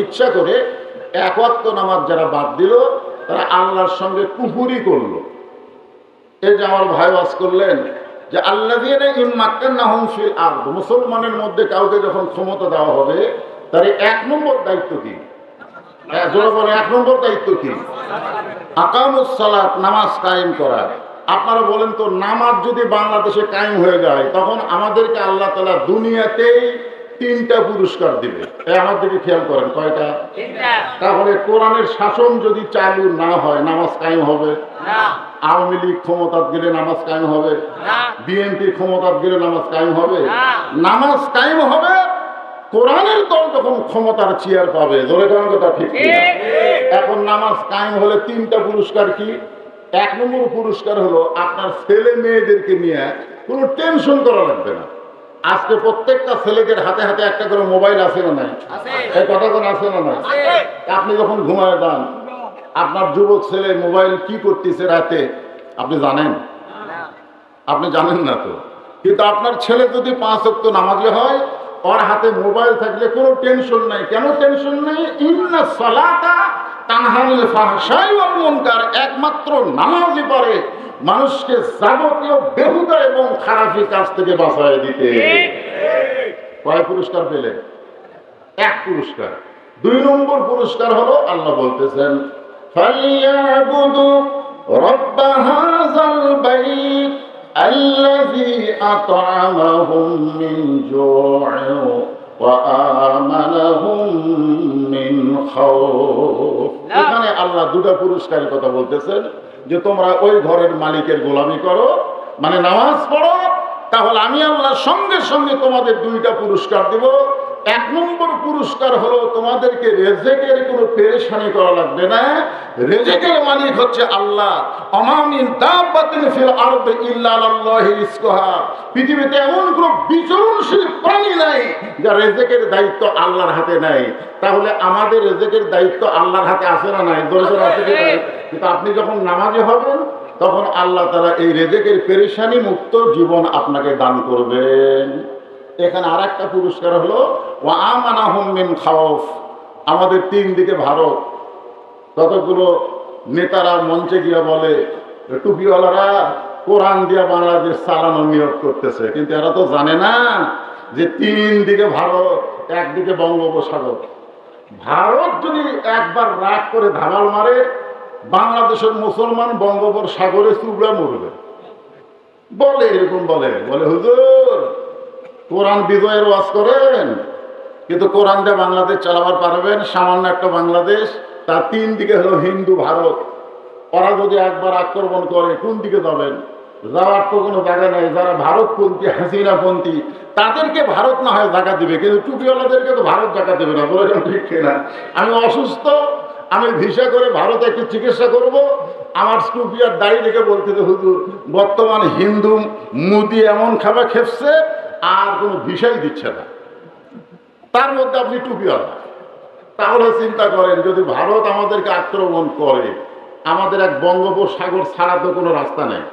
ইচ্ছা করে এক ওয়াক্ত নামাজ যারা বাদ দিল তারা আল্লাহর সঙ্গে কুফরি করলো। এই যে আমার ভাই ওয়াজ করলেন যে আল্লাযীনা ইন মাক্কান্নাহুম ফিল আরদ, মুসলমানের মধ্যে কাউকে যখন ক্ষমতা দেওয়া হবে তার এক নম্বর দায়িত্ব কি? এক নম্বর দায়িত্ব কি? আকামুস সালাত, নামাজ কায়েম করা। আপনারা বলেন তো, নামাজ যদি বাংলাদেশে কায়েম হয়ে যায় তখন আমাদেরকে আল্লাহ তাআলা দুনিয়াতেই 3টা পুরস্কার দিবে। আমার দিকে খেয়াল করেন, কয়টা? তাহলে কোরআনের শাসন যদি চালু না হয় নামাজ কায়েম হবে না। আওয়ামী লীগ ক্ষমতাত গেলে নামাজ কায়েম হবে না। বিএনপি ক্ষমতাত গেলে নামাজ কায়েম হবে না। নামাজ কায়েম হবে কোরআনের দল যখন ক্ষমতার চেয়ার পাবে। ধরে কোন কথা ঠিক না? এখন নামাজ কায়েম হলে 3টা পুরস্কার কি? 1 নম্বর পুরস্কার হলো আপনার ছেলে মেয়েদেরকে নিয়ে কোনো টেনশন করা লাগবে না। আজকে প্রত্যেকটা ছেলেদের হাতে হাতে একটা করে মোবাইল আছে না নাই? এই কথা কোন আছে না নাই? আপনি যখন ঘুমায় যান আপনার যুবক ছেলে মোবাইল কি করতেছে রাতে আপনি জানেন? আপনি জানেন না তো। কিন্তু আপনার ছেলে যদি 5 ওয়াক্ত নামাজি হয়, ওর হাতে মোবাইল থাকলে কোনো টেনশন নাই। কেন টেনশন নেই? ইন্নাস সালাতা তানহা আনিল ফাহশাই ওয়াল মুনকার। একমাত্র নামাজই পারে মানুষকে যাবতীয় বেহুদা এবং খারাপি কাজ থেকে বাঁচায় দিতে। কয় পুরস্কার পেলে? 1 পুরস্কার। 2 নম্বর পুরস্কার হলো আল্লাহ বলতেছেন ফালিয়াবুদু রাব্ব হাযাল বাইত আল্লাযী আত'আমাহুম মিন জু'ইন ওয়া আমানাহুম মিন খাউফ। এখানে আল্লাহ 2টা পুরস্কারের কথা বলতেছেন যে তোমরা ওই ঘরের মালিকের গোলামি করো, মানে নামাজ পড়ো, তাহলে আমি আল্লাহ সঙ্গে সঙ্গে তোমাদের 2টা পুরস্কার দেব। 1 নম্বর পুরস্কার হলো তোমাদেরকে রিজিকের কোনো পেরেশানি করা লাগবে না। রিজিকের মালিক হচ্ছে আল্লাহ। আমা মিন দাব্বাতিন ফিল আরদি ইল্লা আলাল্লাহি রিজকুহা। পৃথিবীতে এমন কোনো বিচরণশীল প্রাণী নাই যার রিজিকের দায়িত্ব আল্লাহর হাতে নাই। তাহলে আমাদের রিজিকের দায়িত্ব আল্লাহর হাতে আছে না নাই? দরকার আছে কি নাই? কিন্তু আপনি যখন নামাজি হবেন তখন আল্লাহ তাআলা এই রিজিকের পেরেশানি মুক্ত জীবন আপনাকে দান করবেন। এখানে আরেকটা পুরস্কার হলো ওয়া আমানাহুম মিন খাউফ। আমাদের 3 দিকে ভারত, কতগুলো নেতারা মঞ্চে গিয়ে বলে টুপিওয়ালারা কোরআন দিয়া বাংলাদেশ চালানোর নিয়োগ করতেছে, কিন্তু এরা তো জানে না যে 3 দিকে ভারত, একদিকে বঙ্গোপসাগর। ভারত যদি একবার রাগ করে ধামাল মারে বাংলাদেশের মুসলমান বঙ্গোপসাগরে চুবড়া মরবে। বলে এরকম বলে হুজুর কোরআন বিজয়ের ওয়াজ করেন, কিন্তু কোরআন দিয়ে বাংলাদেশ চালাবার পারবেন? সামান্য একটা বাংলাদেশ, তার 3 দিকে হলো হিন্দু ভারত। ওরা যদি একবার আক্রমণ করে কোন দিকে যাবেন? যাওয়ার তো কোনো জায়গা নেই। যারা ভারতপন্থী, হাসিনাপন্থী, তাদেরকে ভারত না হয় জায়গা দিবে, কিন্তু টুপিওয়ালাদেরকে তো ভারত জায়গা দেবে না। বলেছেন ঠিক কিনা? আমি অসুস্থ, আমি ভিসা করে ভারতে একটু চিকিৎসা করব, আমার টুপিয়ার দাড়ি রেখে বলতেছে হুজুর বর্তমান হিন্দু মোদি এমন খাবার খেপছে আর কোনো ভিসাই দিচ্ছে না, তার মধ্যে আপনি টুপিওয়ালা। তাহলে চিন্তা করেন যদি ভারত আমাদেরকে আক্রমণ করে, আমাদের এক বঙ্গোপসাগর ছাড়া তো কোনো রাস্তা নেই।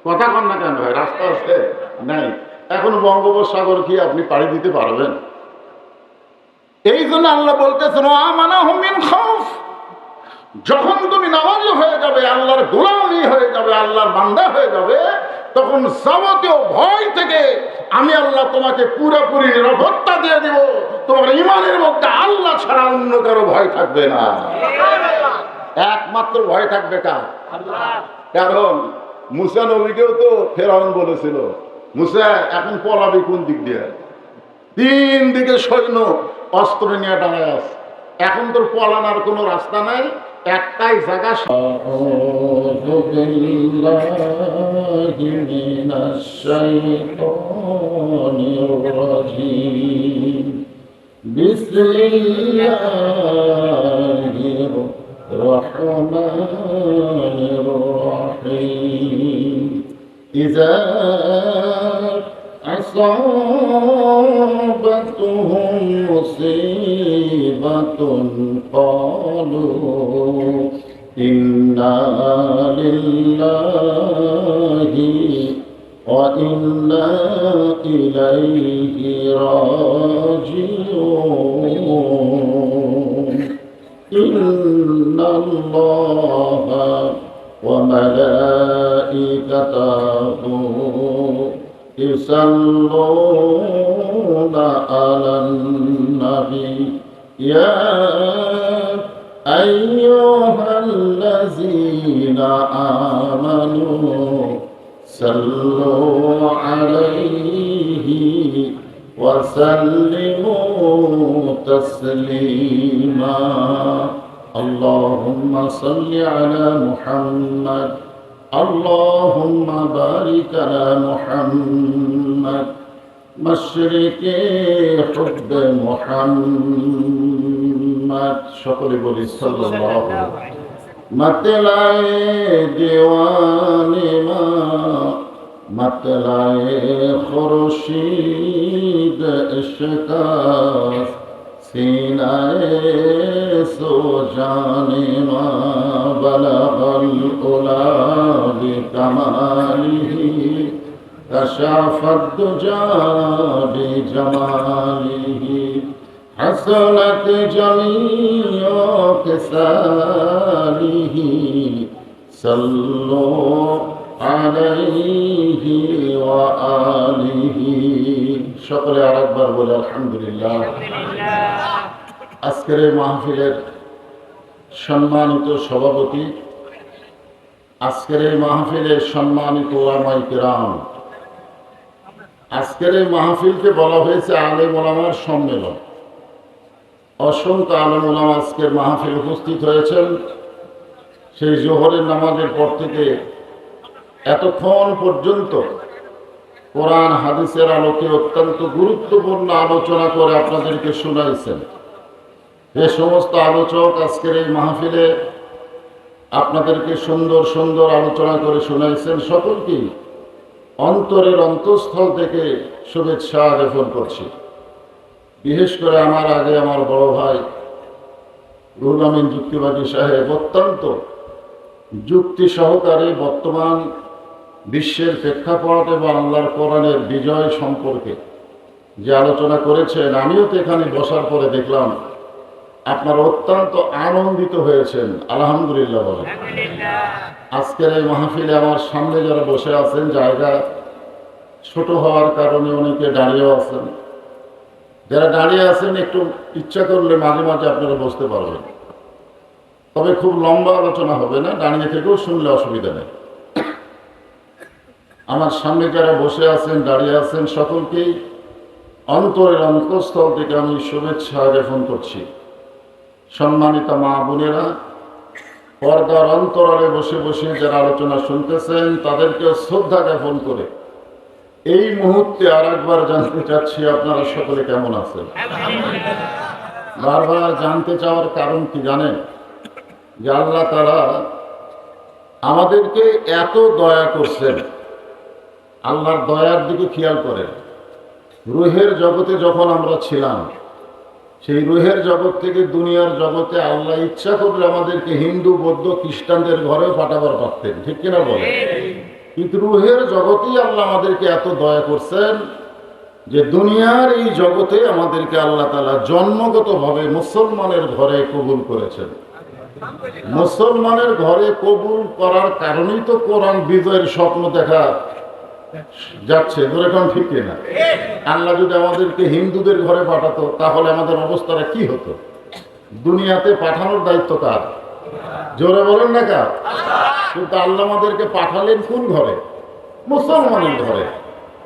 কথা কন না কেন ভাই? রাস্তা আছে নাই। এখন বঙ্গোপসাগর কি আপনি পাড়ি দিতে পারবেন? এই জন্য আল্লাহ বলতেছেন আমানাহুম মিন খাউফ। যখন তুমি নামাজি হয়ে যাবে, আল্লাহর গোলামি হয়ে যাবে, আল্লাহর বান্দা হয়ে যাবে, তখন যাবতীয় ভয় থেকে আমি আল্লাহ তোমাকে পুরোপুরি নিরাপত্তা দিয়ে দিব। তোমার ইমানের মধ্যে আল্লাহ ছাড়া অন্য কারো ভয় থাকবে না। একমাত্র ভয় থাকবে কার? কারণ মুসা নবীকেও তো ফেরাউন বলেছিল মুসা এখন পলাবি কোন দিক দিয়ে? 3 দিকে সৈন্য অস্ত্র নিয়ে দাঁড়ায় আছে, এখন তোর পলানোর কোনো রাস্তা নাই, একটাই জায়গা। বিসমিল্লাহির রহমানির রহিম। ইযা أصابتهم مصيبة قالوا إنا لله وإنا إليه راجعون। ইন্নাল্লাহা ওয়া মালাইকাতাহু ইউসাল্লুনা আলান নবী ইয়া আইয়ুহাল্লাযীনা আমানু সাল্লু আলাইহি ওয়া সাল্লিমু তাসলিমা আল্লাহুম্মা সাল্লি আলা মুহাম্মাদ আল্লাহুম্মা বারিক আলা মুহাম্মাদ মাশরিকি হুব্বে মুহাম্মাদ সকলে বলি সাল্লাল্লাহু मतलाए दीवाने मतलाए खुर्शीद इश्क़ सीनाए सो जाने बलगल उला बिकमालिही कशाफत दुजा बिजमालिही हसनत जमीओ किसालिही सल्लो अलैहि व आलिही সকলে আরেকবার বলে আলহামদুলিল্লাহ। আজকের এই মাহফিলের সম্মানিত সভাপতি, আজকের এই মাহফিলের সম্মানিত উলামায়ে কিরাম, আজকের এই মাহফিলকে বলা হয়েছে আলেম ওলামার সম্মেলন। অসংখ্য আলেম ওলামা আজকের মাহফিল উপস্থিত হয়েছেন। সেই জোহরের নামাজের পর থেকে এতক্ষণ পর্যন্ত কোরআন হাদিসের আলোকে অত্যন্ত গুরুত্বপূর্ণ আলোচনা করে আপনাদেরকে শোনাইছেন। যে সমস্ত আলোচক আজকের এই মাহফিলে আপনাদেরকে সুন্দর সুন্দর আলোচনা করে শোনাইছেন, সকলকেই অন্তরের অন্তঃস্থল থেকে শুভেচ্ছা জ্ঞাপন করছি। বিশেষ করে আমার আগে আমার বড় ভাই রুহুল আমিন যুক্তিবাদী সাহেব অত্যন্ত যুক্তি সহকারে বর্তমান বিশ্বের প্রেক্ষাপট এবং আল্লাহর কোরআনের বিজয় সম্পর্কে যে আলোচনা করেছেন, আমিও তো এখানে বসার পরে দেখলাম আপনারা অত্যন্ত আনন্দিত হয়েছেন। আলহামদুলিল্লাহ বলেন। আজকের এই মাহফিলে আমার সামনে যারা বসে আছেন, জায়গা ছোট হওয়ার কারণে অনেকে দাঁড়িয়েও আছেন। যারা দাঁড়িয়ে আছেন একটু ইচ্ছা করলে মাঝে মাঝে আপনারা বসতে পারবেন, তবে খুব লম্বা আলোচনা হবে না, দাঁড়িয়ে থেকেও শুনলে অসুবিধা নেই। আমার সামনে যারা বসে আছেন, দাঁড়িয়ে আছেন, সকলকেই অন্তরের অন্তঃস্থল থেকে আমি শুভেচ্ছা জ্ঞাপন করছি। সম্মানিত মা বোনেরা, পর্দার অন্তরালে বসে বসে যারা আলোচনা শুনতেছেন, তাদেরকে শ্রদ্ধা জ্ঞাপন করে এই মুহূর্তে আর একবার জানতে চাচ্ছি আপনারা সকলে কেমন আছেন। বারবার জানতে চাওয়ার কারণ কি জানেন? যে আল্লাহ তাআলা আমাদেরকে এত দয়া করছেন। আল্লাহর দয়ার দিকে খেয়াল করেন। রুহের জগতে যখন আমরা ছিলাম, সেই রুহের জগৎ থেকে দুনিয়ার জগতে আল্লাহ ইচ্ছা করলে আমাদেরকে হিন্দু, বৌদ্ধ, খ্রিস্টানদের ঘরেও পাঠাবার পারতেন, ঠিক কিনা বলে? কিন্তু রুহের জগতেই আল্লাহ আমাদেরকে এত দয়া করছেন যে দুনিয়ার এই জগতে আমাদেরকে আল্লাহ তাআলা জন্মগতভাবে মুসলমানের ঘরে কবুল করেছেন। মুসলমানের ঘরে কবুল করার কারণেই তো কোরআন বিজয়ের স্বপ্ন দেখা যাচ্ছে, যেরকম ঠিক কিনা? আল্লাহ যদি আমাদেরকে হিন্দুদের ঘরে পাঠাতো তাহলে আমাদের অবস্থাটা কি হতো? দুনিয়াতে পাঠানোর দায়িত্ব কার? জোরে বলেন না কার? কিন্তু আল্লাহ আমাদেরকে পাঠালেন কোন ঘরে? মুসলমানের ঘরে।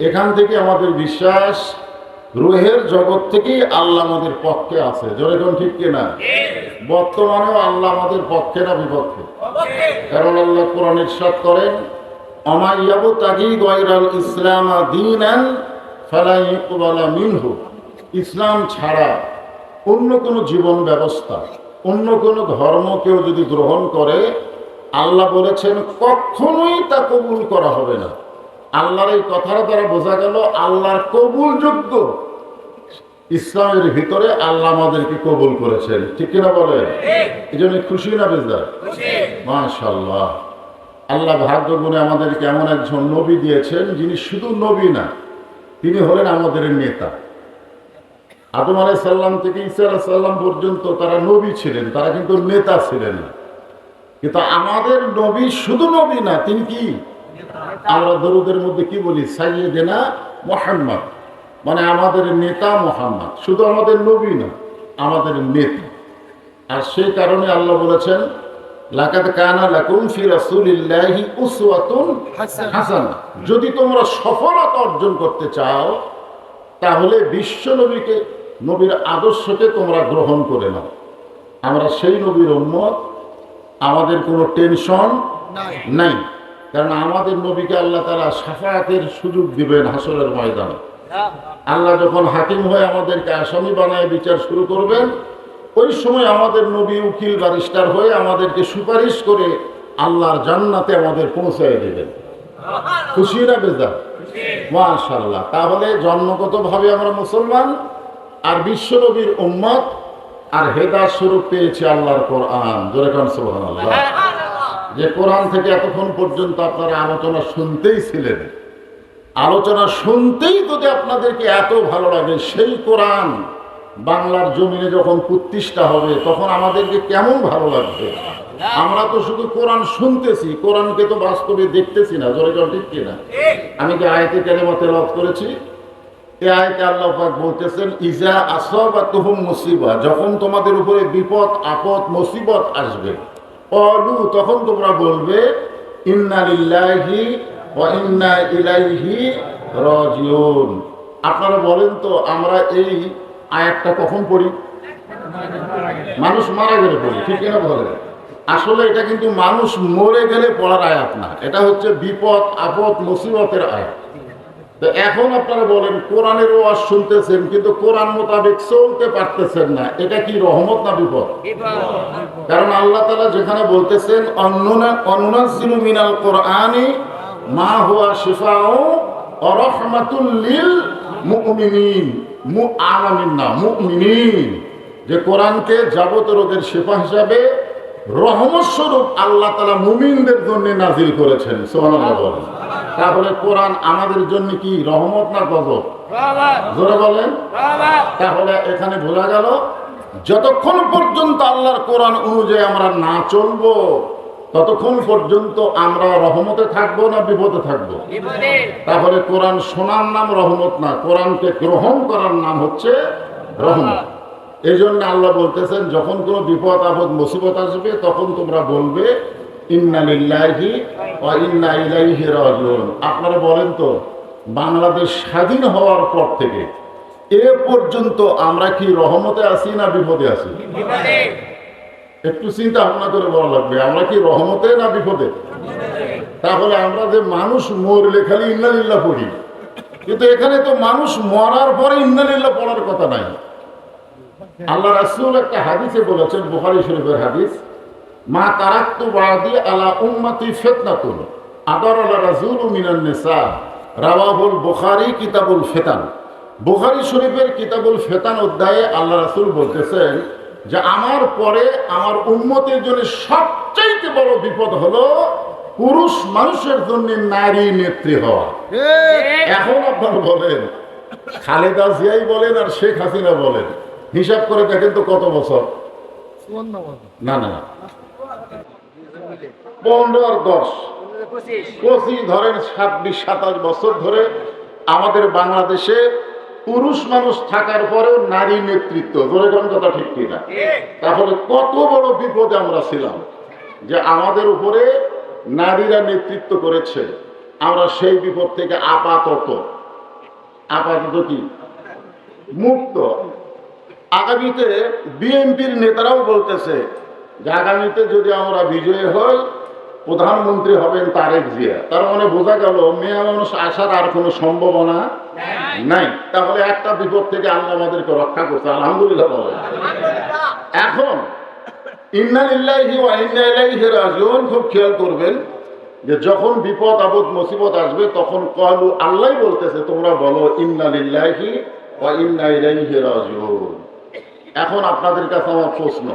এখান থেকে আমাদের বিশ্বাস, রুহের জগৎ থেকেই আল্লাহ আমাদের পক্ষে আছে। যেরকম ঠিক কিনা? বর্তমানেও আল্লাহ আমাদের পক্ষে না বিপক্ষে? কারণ আল্লাহ কোরআন ইরশাদ করেন, আমা ইয়াবতাগি গায়রাল ইসলাম দীনান ফালা ইউকবালা মিনহু। ইসলাম ছাড়া অন্য কোনো জীবন ব্যবস্থা, অন্য কোনো ধর্ম কেউ যদি গ্রহণ করে, আল্লাহ বলেছেন কখনোই তা কবুল করা হবে না। আল্লাহর এই কথাটা দ্বারা বোঝা গেল আল্লাহর কবুলযোগ্য ইসলামের ভিতরে আল্লাহ আমাদেরকে কবুল করেছেন, ঠিক কিনা বলেন? এই জন্য খুশি না বেজার? মাশাআল্লাহ। আল্লাহ ভাগ্য গুণে আমাদেরকে এমন একজন নবী দিয়েছেন যিনি শুধু নবী না, তিনি হলেন আমাদের নেতা। আদম আলাইহিস সালাম থেকে ঈসা আলাইহিস সালাম পর্যন্ত তারা নবী ছিলেন, তারা কিন্তু নেতা ছিলেন না। কিন্তু আমাদের নবী শুধু নবী না, তিনি কি, আমরা দরুদের মধ্যে কি বলি, সাইয়্যিদনা মুহাম্মদ, মানে আমাদের নেতা মুহাম্মদ, শুধু আমাদের নবী না, আমাদের নেতা। আর সেই কারণে আল্লাহ বলেছেন, লাকাদ কানা লাকুম ফি রাসূলিল্লাহি উসওয়াতুন হাসানাহ। যদি তোমরা সফলতা অর্জন করতে চাও তাহলে বিশ্ব নবীকে, নবীর আদর্শকে তোমরা গ্রহণ করে নাও। আমরা সেই নবীর উম্মত, আমাদের কোনো টেনশন নাই, কারণ আমাদের নবীকে আল্লাহ তাআলা শাফাআতের সুযোগ দিবেন হাসরের ময়দানে। আল্লাহ যখন হাকিম হয়ে আমাদেরকে আসামি বানায় বিচার শুরু করবেন, ওই সময় আমাদের নবী উকিল ব্যারিস্টার হয়ে আমাদেরকে সুপারিশ করে আল্লাহর জান্নাতে আমাদের পৌঁছায় দেবেন। খুশি না বেজার? মাশাআল্লাহ। তাহলে জন্মগতভাবে আমরা মুসলমান, আর বিশ্ব নবীর উম্মত, আর হেদায়েত স্বরূপ পেয়েছি আল্লাহর কোরআন। জোরে কান সুবহানাল্লাহ। যে কোরআন থেকে এতক্ষণ পর্যন্ত আপনারা আলোচনা শুনতেই ছিলেন, আলোচনা শুনতেই যদি আপনাদেরকে এত ভালো লাগে, সেই কোরআন বাংলার জমিনে যখন প্রতিষ্ঠা হবে তখন আমাদেরকে কেমন ভালো লাগবে। আমরা তো শুধু কোরআন শুনতেছি, কোরআনকে তো বাস্তবে দেখতেছি না। জোরে জোরে ঠিক কিনা? আমি যে আয়াতে কারিমা তেলাওয়াত করেছি, এই আয়াতে আল্লাহ পাক বলতেছেন, ইজা আসাবাতুহুম মুসিবা, যখন তোমাদের উপরে বিপদ আপদ মুসিবত আসবে, ক্বালু, তখন তোমরা বলবে, ইন্না লিল্লাহি ওয়া ইন্না ইলাইহি রাজিউন। আপনারা বলেন তো, আমরা এই আয়াতটা কখন পড়ি? মানুষ মারা গেলে পড়ি, ঠিক কিনা বলেন? আসলে এটা কিন্তু মানুষ মরে গেলে পড়ার আয়াত না, এটা হচ্ছে বিপদ আপদ মুসিবতের আয়াত। তো এখন আপনারা বলেন, কোরআনের ওয়াজ শুনতেছেন কিন্তু কোরআন মোতাবেক চলতে পারতেছেন না, এটা কি রহমত না বিপদ? কারণ আল্লাহ তাআলা যেখানে বলতেছেন, অনুনাজ্জিলু মিনাল কোরআনি মা হুয়া শিফাউ ওয়া রাহমাতুল লিল মুমিনিন, মুআমিনিন না মুমিনিন, যে কোরআনকে যাবতীয় রোগের শিফা হিসাবে রহমত স্বরূপ আল্লাহ তাআলা মুমিনদের জন্য নাজিল করেছেন। সুবহানাল্লাহ বলেন। তাহলে কোরআন আমাদের জন্য কি রহমত না গজব? জোরে বলেন। তাহলে এখানে বোঝা গেল, যতক্ষণ পর্যন্ত আল্লাহর কোরআন অনুযায়ী আমরা না চলবো ততক্ষণ পর্যন্ত আমরা রহমতে থাকবো না বিপদে থাকবো? তাহলে কোরআন শোনার নাম রহমত না, কোরআনকে গ্রহণ করার নাম হচ্ছে রহমত। এই জন্য আল্লাহ বলতেছেন, যখন কোনো বিপদ আপদ মুসিবত আসবে তখন তোমরা বলবে, ইন্না লিল্লাহি ওয়া ইন্না ইলাইহি রাজিউন। আপনারা বলেন তো, বাংলাদেশ স্বাধীন হওয়ার পর থেকে এ পর্যন্ত আমরা কি রহমতে আছি না বিপদে আছি? একটু চিন্তা ভাবনা করে বলা লাগবে, আমরা কি রহমতে না বিপদে? তাহলে আমরা যে মানুষ মরলে খালি ইন্না লিল্লাহ পড়ি, কিন্তু এখানে তো মানুষ মরার পরে ইন্না লিল্লাহ পড়ার কথা নাই। আল্লাহ রাসূল একটা হাদিসে বলেছেন, বুখারী শরীফের হাদিস, মা তারাকতু বাদি আলা উম্মতি ফিতনাতুন আদারাল রাজুলু মিনান নিসা, রাওয়াহুল বুখারী কিতাবুল ফিতান। বুখারী শরীফের কিতাবুল ফিতান অধ্যায়ে আল্লাহ রাসূল বলতেছেন যে আমার পরে আমার উম্মতের জন্য সবচাইতে বড় বিপদ হলো পুরুষ মানুষের জন্য নারী নেত্রী হওয়া। এখন আপনারা বলেন, খালেদা জিয়াই বলেন আর শেখ হাসিনা বলেন, হিসাব করে দেখেন তো কত বছর? না না, 15 আর 10 25 ধরেন, 26-27 বছর ধরে আমাদের বাংলাদেশে পুরুষ মানুষ থাকার পরেও নারী নেতৃত্ব। জোরে কোন কথা ঠিক কিনা? তাহলে কত বড় বিপদে আমরা ছিলাম যে আমাদের উপরে নারীরা নেতৃত্ব করেছে। আমরা সেই বিপদ থেকে আপাতত কি মুক্ত। আগামীতে বিএনপির নেতারাও বলতেছে যে আগামীতে যদি আমরা বিজয়ী হই, প্রধানমন্ত্রী হবেন তারেক জিয়া। তার মানে বোঝা গেল মেয়ে মানুষ আসার আর কোনো সম্ভাবনা নাই। তাহলে একটা বিপদ থেকে আল্লাহ আমাদেরকে রক্ষা করছে, আলহামদুলিল্লাহ বলেন। এখন ইন্না লিল্লাহি ওয়া ইন্না ইলাইহি রাজিউন, খুব খেয়াল করবেন যে যখন বিপদ আপদ মুসিবত আসবে তখন ক্বালু, আল্লাহই বলতেছে তোমরা বলো ইন্না লিল্লাহি ওয়া ইন্না ইলাইহি রাজিউন। এখন আপনাদের কাছে আমার প্রশ্ন,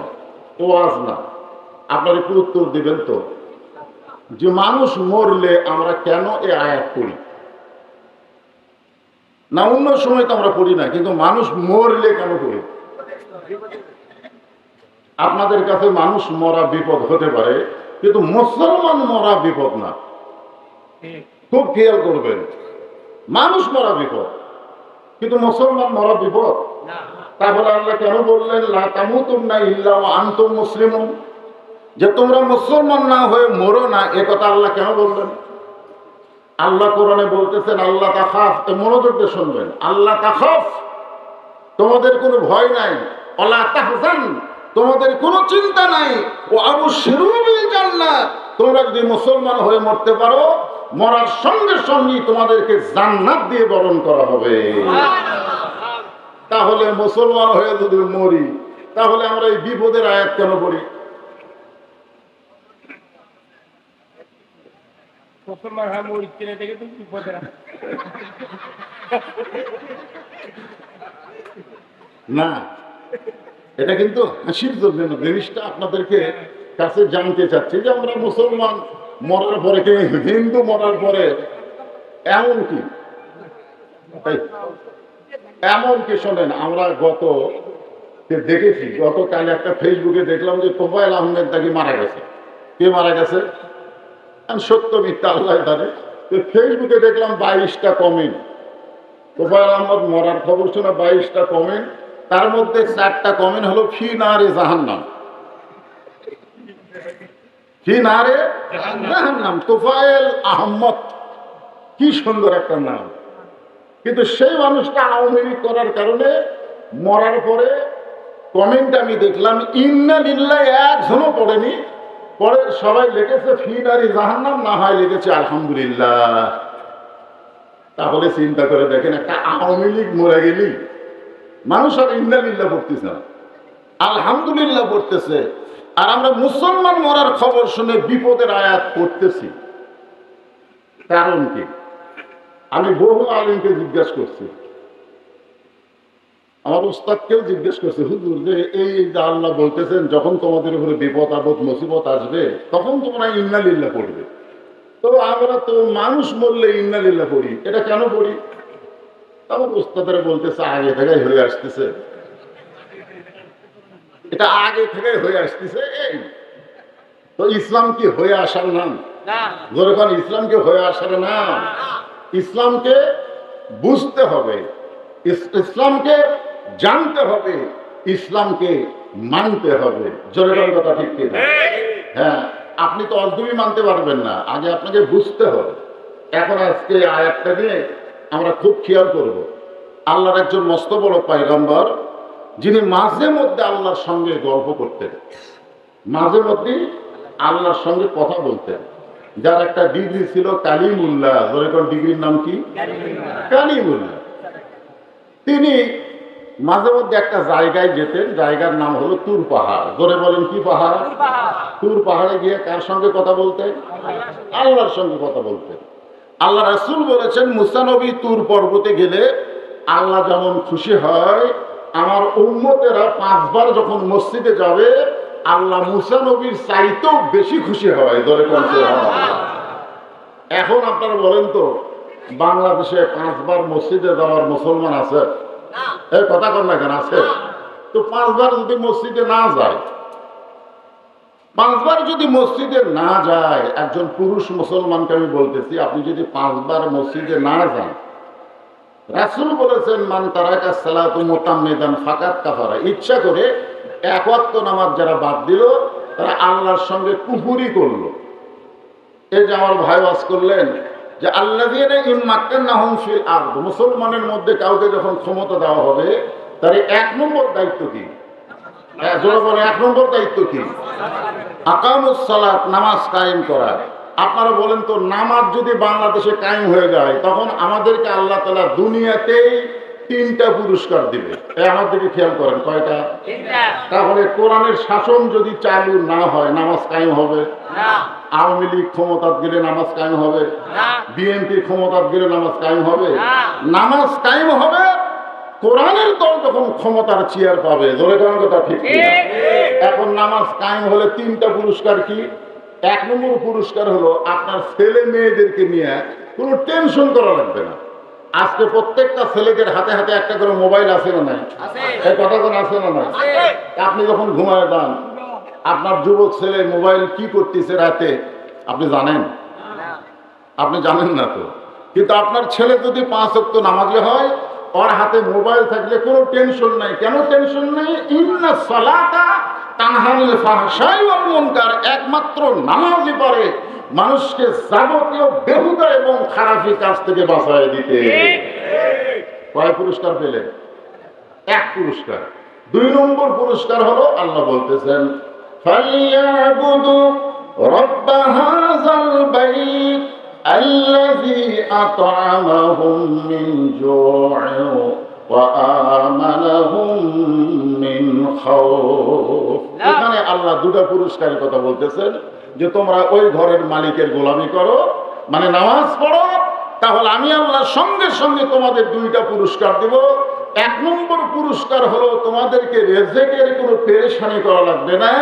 ওয়াজ না, আপনারা একটু উত্তর দিবেন তো, যে মানুষ মরলে আমরা কেন এই আয়াত করি? না অন্য সময় তো আমরা পড়ি না, কিন্তু মানুষ মরলে কেন পড়ি? আপনাদের কাছে মানুষ মরা বিপদ হতে পারে, কিন্তু মুসলমান মরা বিপদ না। খুব খেয়াল করবেন, মানুষ মরা বিপদ, কিন্তু মুসলমান মরা বিপদ। তারপরে আল্লাহ কেন বললেন লা তামুতুন্না ইল্লা ওয়া আনতুম মুসলিমুন, যে তোমরা মুসলমান না হয়ে মরো না, এ কথা আল্লাহ কেন বললেন? আল্লাহ কোরআনে বলতেছেন আল্লাহ তাখাফ, মনোযোগ দিয়ে শুনবেন, আল্লাহ তাখাফ, তোমাদের কোনো ভয় নাই, ওয়ালা তাহজান, তোমাদের কোনো চিন্তা নাই, ও আবশিরু বিল জান্নাত, তোমরা যদি মুসলমান হয়ে মরতে পারো, মরার সঙ্গে সঙ্গে তোমাদেরকে জান্নাত দিয়ে বরণ করা হবে। তাহলে মুসলমান হয়ে যদি মরি, তাহলে আমরা এই বিপদের আয়াত কেন পড়ি? না, এটা কিন্তু হাসির জন্য জিনিসটা আপনাদেরকে কাছে জানতে চাচ্ছি, যে আমরা মুসলমান মরার পরে কি হিন্দু মরার পরে এমনকি শোনেন, আমরা দেখেছি, গতকাল একটা ফেসবুকে দেখলাম যে তোফায়েল আহমেদ নাকি মারা গেছে। কে মারা গেছে? সত্য মিথ্যা আল্লাহ জানে। ফেসবুকে দেখলাম 22টা কমেন্ট, তোফায়েল আহমদ মরার খবর শোনা 22টা কমেন্ট, তার মধ্যে 4টা কমেন্ট হলো ফি নারে জাহান্নাম, ফি নারে জাহান্নাম। তোফায়েল আহমদ, কি সুন্দর একটা নাম, কিন্তু সেই মানুষটা আওয়ামী লীগ করার কারণে মরার পরে কমেন্ট আমি দেখলাম ইন্না লিল্লাহ একজনও পড়েনি, পরে সবাই লিখেছে ফি নারি জাহান্নাম, না হয় লিখেছে আলহামদুলিল্লাহ। তাহলে চিন্তা করে দেখেন, একটা আওয়ামী লীগ মরে গেলি মানুষ আর ইন্না লিল্লাহ পড়তেছে না, আলহামদুলিল্লাহ পড়তেছে। আর আমরা মুসলমান মরার খবর শুনে বিপদের আয়াত পড়তেছি, কারণ কি? আমি বহু আলিমকে জিজ্ঞাসা করছি, আমার ওস্তাদকেও জিজ্ঞেস করছে, হুজুর যে এই যে আল্লাহ বলতেছেন যখন তোমাদের উপরে বিপদ আপদ মুসিবত আসবে তখন তোমরা ইন্না লিল্লাহ পড়বে, তো আমরা তো মানুষ মরলে ইন্না লিল্লাহ পড়ি, এটা কেন পড়ি? আমার ওস্তাদরা বলতেছে আগে থেকেই হয়ে আসতেছে, এটা আগে থেকেই হয়ে আসতেছে। এই তো ইসলাম কি হয়ে আসার নাম? যখন ইসলামকে হয়ে আসার নাম, ইসলামকে বুঝতে হবে, ইসলামকে জানতে হবে, ইসলামকে মানতে হবে। জোরের কথা ঠিক কি? হ্যাঁ, আপনি তো একদমই মানতে পারবেন না, আগে আপনাকে বুঝতে হবে। এখন আজকে আয়াতটা নিয়ে আমরা খুব খেয়াল করব। আল্লাহর একজন মস্ত বড় পয়গম্বর, যিনি মাঝে মধ্যে আল্লাহর সঙ্গে গল্প করতেন, মাঝে মধ্যে আল্লাহর সঙ্গে কথা বলতেন, যার একটা ডিগ্রি ছিল কালিমুল্লাহ। ডিগ্রির নাম কি? কালিমুল্লাহ। তিনি মাঝে মধ্যে একটা জায়গায় যেতেন, জায়গার নাম হলো তুর পাহাড়। ধরে বলেন কি পাহাড়? তুর পাহাড়ে গিয়ে কার সঙ্গে কথা বলতেন? আল্লাহর সঙ্গে কথা বলতেন। আল্লাহ রাসূল বলেছেন, মুসা নবী তুর পর্বতে গেলে আল্লাহ যেমন খুশি হয়, আমার উম্মতেরা 5 বার যখন মসজিদে যাবে আল্লাহ মুসা নবীর চাইতেও বেশি খুশি হয়। ধরে বলতে এখন আপনারা বলেন তো, বাংলাদেশে 5 বার মসজিদে যাওয়ার মুসলমান আছে? এই কথা কর না কেন? আছে তো। 5 বার যদি মসজিদে না যায়, 5 বার যদি মসজিদে না যায়, একজন পুরুষ মুসলমানকে আমি বলতেছি, আপনি যদি 5 বার মসজিদে না যান, রাসূল বলেছেন মান তারাকা সালাতু মুতাম্মিদান ফাকাত কাফারা, ইচ্ছা করে 1 ওয়াক্ত নামাজ যারা বাদ দিল তারা আল্লাহর সঙ্গে কুফরি করলো। এই যে আমার ভাই ওয়াজ করলেন যে আল্লাযীনা ইম্মাক্কানাহুম ফিল আরদ, মুসলমানের মধ্যে কাউকে যখন ক্ষমতা দেওয়া হবে তার 1 নম্বর দায়িত্ব কি? জোরে বলে 1 নম্বর দায়িত্ব কি? আকামুস সালাত, নামাজ কায়েম করা। আপনারা বলেন তো, নামাজ যদি বাংলাদেশে কায়েম হয়ে যায় তখন আমাদেরকে আল্লাহ তাআলা দুনিয়াতেই 3টা পুরস্কার দিবে। আমার দিকে খেয়াল করেন, কয়টা? 3টা। তাহলে কোরআনের শাসন যদি চালু না হয় নামাজ কায়েম হবে না। আওয়ামী লীগ ক্ষমতা গেলে নামাজ কায়েম হবে না। বিএনপি ক্ষমতা গেলে নামাজ কায়েম হবে না। নামাজ কায়েম হবে কোরআনের দল যখন ক্ষমতার চেয়ার পাবে। ধরে কোন কথা ঠিক? এখন নামাজ কায়েম হলে 3টা পুরস্কার কি? 1 নম্বর পুরস্কার হলো আপনার ছেলে মেয়েদেরকে নিয়ে কোনো টেনশন করা লাগবে না। আজকে প্রত্যেকটা ছেলেদের হাতে হাতে একটা করে মোবাইল আছে না নাই? এই কথা কোন আছে না নাই? আপনি যখন ঘুমায় যান, আপনার যুবক ছেলে মোবাইল কি করতেছে রাতে আপনি জানেন? আপনি জানেন না তো। কিন্তু আপনার ছেলে যদি 5 ওয়াক্ত নামাজি হয়, ওর হাতে মোবাইল থাকলে কোনো টেনশন নাই। কেন টেনশন নেই? ইন্না সালাতা তানহা আনিল ফাহশাই ওয়াল মুনকার। একমাত্র নামাজই পারে মানুষকে যাবতীয় বেহুদা এবং খারাপি কাজ থেকে বাঁচায় দিতে। কয় পুরস্কার পেলেন? 1 পুরস্কার। 2 নম্বর পুরস্কার হলো আল্লাহ বলতেছেন ফালিয়াবুদু রাব্ব হাযাল বাইত আল্লাযী আত'আমাহুম মিন জু'ইন ওয়া আমানাহুম মিন খাউফ। এখানে আল্লাহ 2টা পুরস্কারের কথা বলতেছেন যে তোমরা ওই ঘরের মালিকের গোলামি করো, মানে নামাজ পড়ো, তাহলে আমি আল্লাহর সঙ্গে সঙ্গে তোমাদের 2টা পুরস্কার দেব। 1 নম্বর পুরস্কার হলো তোমাদেরকে রিজিকের কোনো পেরেশানি করা লাগবে না।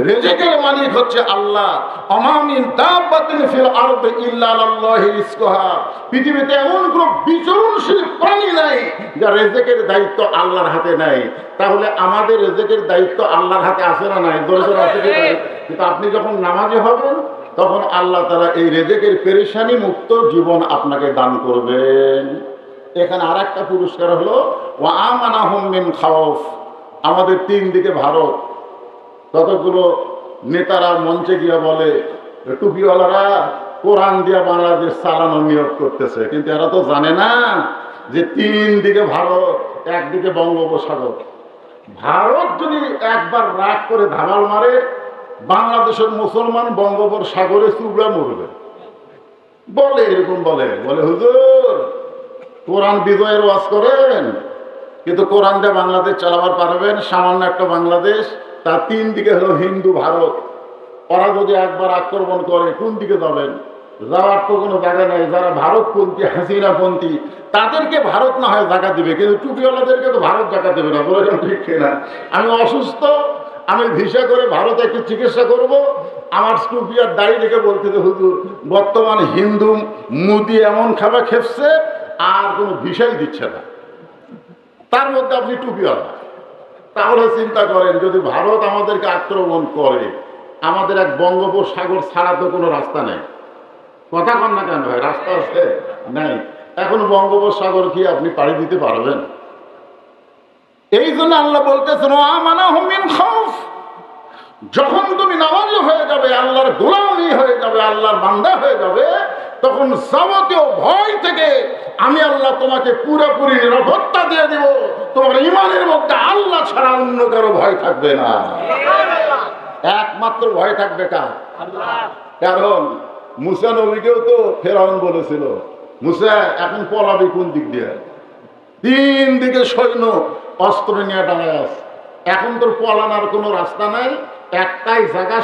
রিজিকের মালিক হচ্ছে আল্লাহ। আমা মিন দাব্বাতিন ফিল আরদি ইল্লা আলাল্লাহি রিজকুহা। পৃথিবীতে এমন কোনো বিচরণশীল প্রাণী নাই যার রিজিকের দায়িত্ব আল্লাহর হাতে নাই। তাহলে আমাদের রিজিকের দায়িত্ব আল্লাহর হাতে আছে না নাই? জোরে জোরে আছে কি নাই? কিন্তু আপনি যখন নামাজি হবেন তখন আল্লাহ তাআলা এই রিজিকের পেরেশানি মুক্ত জীবন আপনাকে দান করবেন। এখানে আরেকটা পুরস্কার হলো ওয়া আমানাহুম মিন খাউফ। আমাদের 3 দিকে ভারত, কতগুলো নেতারা মঞ্চে গিয়ে বলে টুপিওয়ালারা কোরআন দিয়া বাংলাদেশ চালানোর নিয়োগ করতেছে, কিন্তু এরা তো জানে না যে 3 দিকে ভারত, একদিকে বঙ্গোপসাগর। ভারত যদি একবার রাগ করে ধামাল মারে, বাংলাদেশের মুসলমান বঙ্গোপসাগরে চুবড়া মরবে। বলে এরকম বলে হুজুর কোরআন বিজয়ের ওয়াজ করেন, কিন্তু কোরআন দিয়ে বাংলাদেশ চালাবার পারবেন? সামান্য একটা বাংলাদেশ, তার 3 দিকে হলো হিন্দু ভারত। ওরা যদি একবার আক্রমণ করে কোন দিকে যাবেন? যাওয়ার তো কোনো জায়গা নাই। যারা ভারতপন্থী, হাসিনাপন্থী, তাদেরকে ভারত না হয় জায়গা দিবে, কিন্তু টুপিওয়ালাদেরকে তো ভারত জায়গা দেবে না। বলেছেন ঠিক কিনা? আমি অসুস্থ, আমি ভিসা করে ভারতে একটু চিকিৎসা করব, আমার টুপিয়ার দাড়ি রেখে বলতেছে হুজুর বর্তমান হিন্দু মুদি এমন খাবার খেপছে আর কোনো ভিসাই দিচ্ছে না, তার মধ্যে আপনি টুপিওয়ালা। তাহলে চিন্তা করেন যদি ভারত আমাদেরকে আক্রমণ করে, আমাদের এক বঙ্গোপসাগর ছাড়া তো কোনো রাস্তা নেই। কথা কন না কেন ভাই? রাস্তা আছে নাই। এখন বঙ্গোপসাগর কি আপনি পাড়ি দিতে পারবেন? এই জন্য আল্লাহ বলতেছেন আমানাহুম মিন খাউফ। যখন তুমি নামাজি হয়ে যাবে, আল্লাহর গোলামি হয়ে যাবে, আল্লাহর বান্দা হয়ে যাবে, তখন যাবতীয় ভয় থেকে আমি আল্লাহ তোমাকে পুরোপুরি নিরাপত্তা দিয়ে দিব। তোমার ইমানের মধ্যে আল্লাহ ছাড়া অন্য কারো ভয় থাকবে না। একমাত্র ভয় থাকবে কার? কারণ মুসা নবীকেও তো ফেরাউন বলেছিল মুসা এখন পলাবি কোন দিক দিয়ে? 3 দিকে সৈন্য অস্ত্র নিয়ে দাঁড়ায় আছে, এখন তোর পলানোর কোনো রাস্তা নাই, একটাই জায়গা।